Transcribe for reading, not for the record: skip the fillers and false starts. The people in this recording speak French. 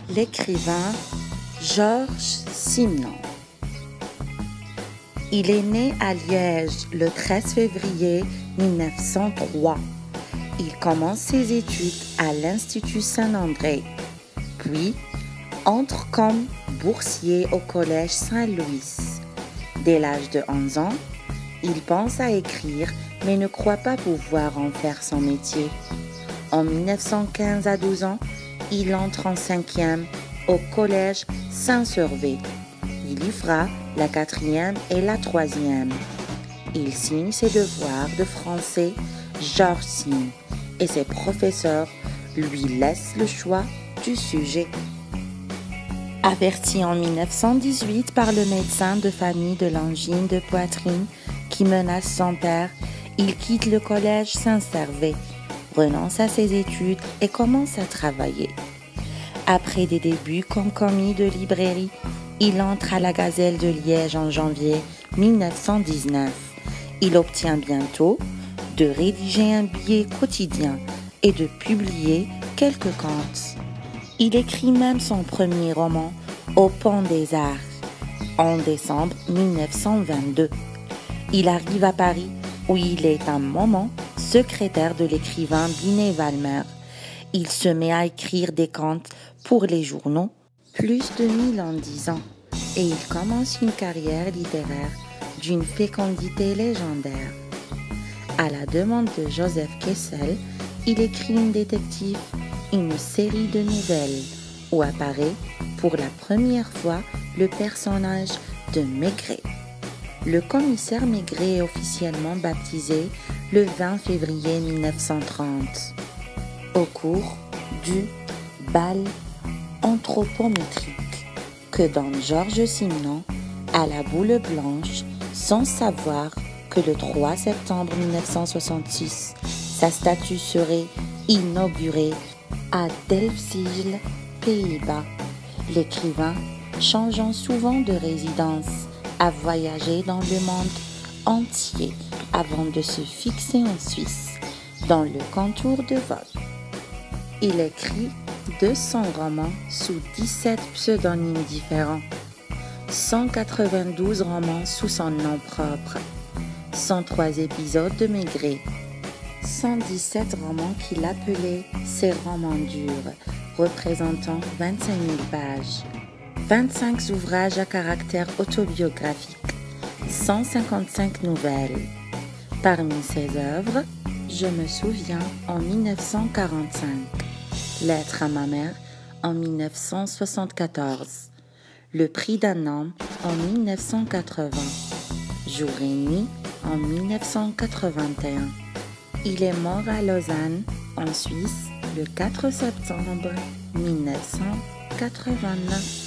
L'écrivain Georges Simenon. Il est né à Liège le 13 février 1903. Il commence ses études à l'Institut Saint-André, puis entre comme boursier au Collège Saint-Louis. Dès l'âge de 11 ans, il pense à écrire mais ne croit pas pouvoir en faire son métier. En 1915 à 12 ans, il entre en 5e au Collège Saint-Servé. Il y fera la 4e et la 3e. Il signe ses devoirs de français, Georges signe, et ses professeurs lui laissent le choix du sujet. Averti en 1918 par le médecin de famille de l'angine de poitrine qui menace son père, il quitte le collège Saint-Servé, renonce à ses études et commence à travailler. Après des débuts comme commis de librairie, il entre à la Gazelle de Liège en janvier 1919. Il obtient bientôt de rédiger un billet quotidien et de publier quelques contes. Il écrit même son premier roman, Au Pont des Arts, en décembre 1922. Il arrive à Paris où il est un moment secrétaire de l'écrivain Binet Valmer. Il se met à écrire des contes pour les journaux, plus de 1000 en 10 ans, et il commence une carrière littéraire d'une fécondité légendaire. À la demande de Joseph Kessel, il écrit une détective, une série de nouvelles, où apparaît pour la première fois le personnage de Maigret. Le commissaire Maigret est officiellement baptisé le 20 février 1930, au cours du bal anthropométrique que donne Georges Simenon à la Boule Blanche, sans savoir que le 3 septembre 1966, sa statue serait inaugurée à Delfzijl, Pays-Bas. L'écrivain, changeant souvent de résidence, a voyagé dans le monde entier avant de se fixer en Suisse, dans le contour de Vaud. Il écrit 200 romans sous 17 pseudonymes différents, 192 romans sous son nom propre, 103 épisodes de Maigret, 117 romans qu'il appelait ses romans durs, représentant 25 000 pages, 25 ouvrages à caractère autobiographique, 155 nouvelles. Parmi ses œuvres, Je me souviens en 1945, Lettre à ma mère en 1974, Le prix d'un homme en 1980, Jour et nuit en 1981. Il est mort à Lausanne, en Suisse, le 4 septembre 1989.